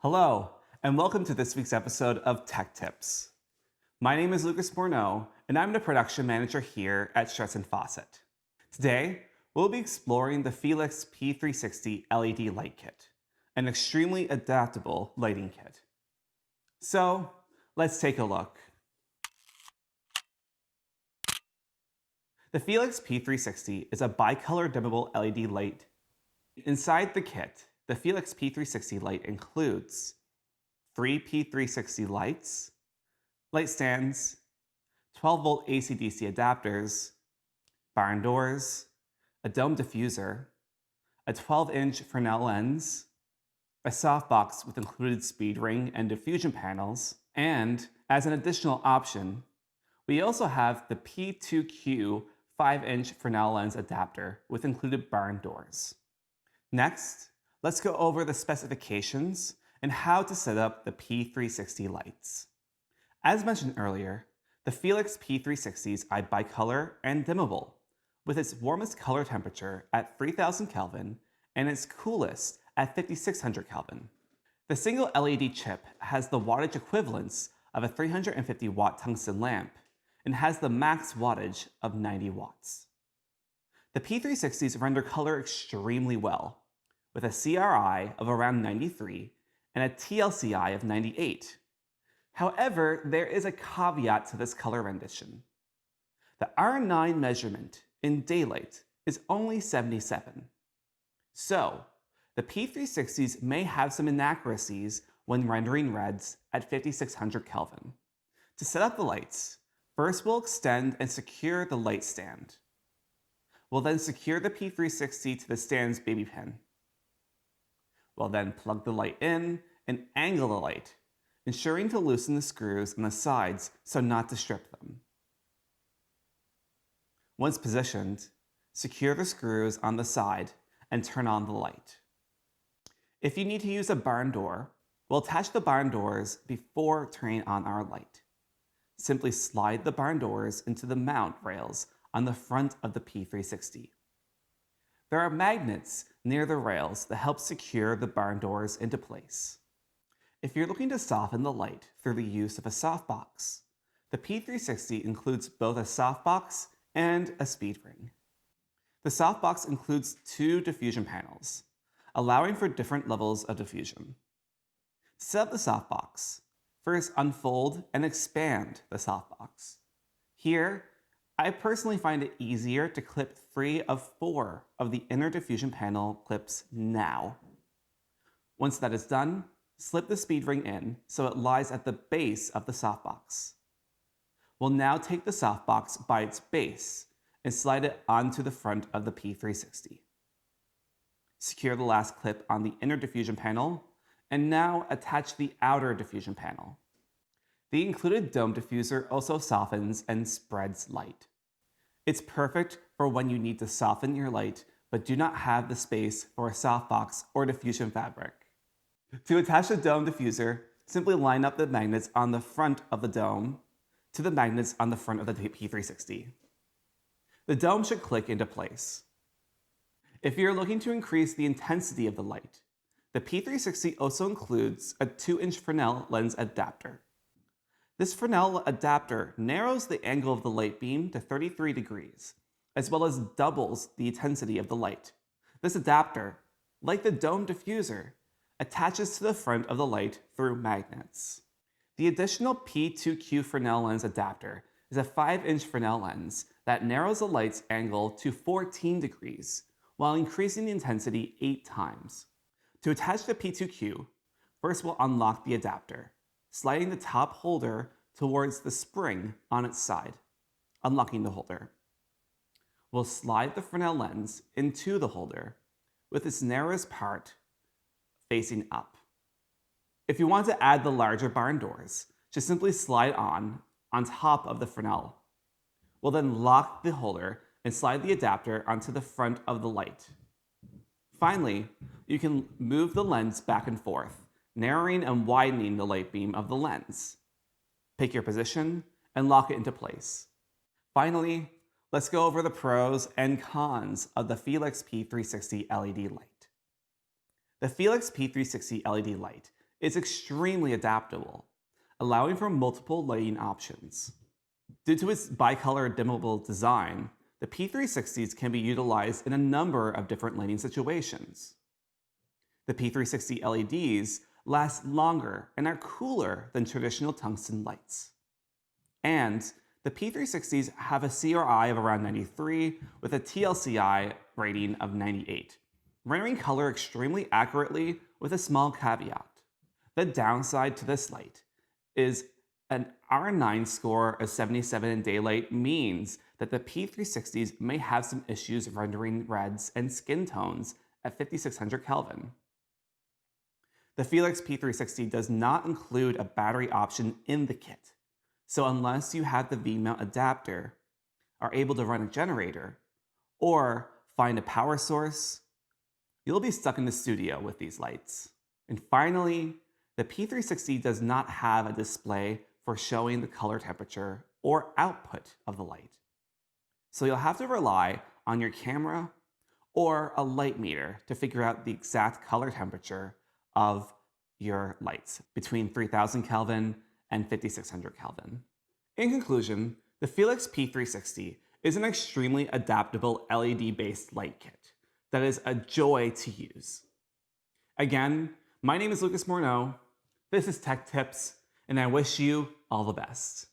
Hello, and welcome to this week's episode of Tech Tips. My name is Lucas Morneau, and I'm the production manager here at Stress & Faucet. Today, we'll be exploring the Fiilex P360 LED Light Kit, an extremely adaptable lighting kit. So, let's take a look. The Fiilex P360 is a bicolour dimmable LED light. Inside the kit, the Fillex P360 light includes 3 P360 lights, light stands, 12-volt AC/DC adapters, barn doors, a dome diffuser, a 12-inch Fresnel lens, a softbox with included speed ring and diffusion panels, and as an additional option, we also have the P2Q 5-inch Fresnel lens adapter with included barn doors. Next, let's go over the specifications and how to set up the P360 lights. As mentioned earlier, the Fiilex P360s are bicolour and dimmable, with its warmest color temperature at 3000 Kelvin and its coolest at 5600 Kelvin. The single LED chip has the wattage equivalence of a 350 watt tungsten lamp and has the max wattage of 90 watts. The P360s render color extremely well, with a CRI of around 93 and a TLCI of 98. However, there is a caveat to this color rendition. The R9 measurement in daylight is only 77. So, the P360s may have some inaccuracies when rendering reds at 5600 Kelvin. To set up the lights, first we'll extend and secure the light stand. We'll then secure the P360 to the stand's baby pin. We'll then plug the light in and angle the light, ensuring to loosen the screws on the sides so not to strip them. Once positioned, secure the screws on the side and turn on the light. If you need to use a barn door, we'll attach the barn doors before turning on our light. Simply slide the barn doors into the mount rails on the front of the P360. There are magnets near the rails that help secure the barn doors into place. If you're looking to soften the light through the use of a softbox, the P360 includes both a softbox and a speed ring. The softbox includes 2 diffusion panels, allowing for different levels of diffusion. To set up the softbox, first unfold and expand the softbox. Here, I personally find it easier to clip 3 of 4 of the inner diffusion panel clips now. Once that is done, slip the speed ring in so it lies at the base of the softbox. We'll now take the softbox by its base and slide it onto the front of the P360. Secure the last clip on the inner diffusion panel, and now attach the outer diffusion panel. The included dome diffuser also softens and spreads light. It's perfect for when you need to soften your light but do not have the space for a softbox or diffusion fabric. To attach the dome diffuser, simply line up the magnets on the front of the dome to the magnets on the front of the P360. The dome should click into place. If you're looking to increase the intensity of the light, the P360 also includes a 2-inch Fresnel lens adapter. This Fresnel adapter narrows the angle of the light beam to 33 degrees, as well as doubles the intensity of the light. This adapter, like the dome diffuser, attaches to the front of the light through magnets. The additional P2Q Fresnel lens adapter is a 5-inch Fresnel lens that narrows the light's angle to 14 degrees, while increasing the intensity 8 times. To attach the P2Q, first we'll unlock the adapter, sliding the top holder towards the spring on its side, unlocking the holder. We'll slide the Fresnel lens into the holder, with its narrowest part facing up. If you want to add the larger barn doors, just simply slide on top of the Fresnel. We'll then lock the holder and slide the adapter onto the front of the light. Finally, you can move the lens back and forth, narrowing and widening the light beam of the lens. Pick your position and lock it into place. Finally, let's go over the pros and cons of the Fiilex P360 LED Light. The Fiilex P360 LED Light is extremely adaptable, allowing for multiple lighting options. Due to its bicolor dimmable design, the P360s can be utilized in a number of different lighting situations. The P360 LEDs last longer and are cooler than traditional tungsten lights. And the P360s have a CRI of around 93 with a TLCI rating of 98, rendering color extremely accurately with a small caveat. The downside to this light is an R9 score of 77 in daylight means that the P360s may have some issues rendering reds and skin tones at 5600 Kelvin. The Fiilex P360 does not include a battery option in the kit, so unless you have the V-mount adapter, are able to run a generator, or find a power source, you'll be stuck in the studio with these lights. And finally, the P360 does not have a display for showing the color temperature or output of the light. So you'll have to rely on your camera or a light meter to figure out the exact color temperature of your lights between 3000 Kelvin and 5600 Kelvin. In conclusion, the Fillex P360 is an extremely adaptable LED-based light kit that is a joy to use. Again, my name is Lucas Morneau, this is Tech Tips, and I wish you all the best.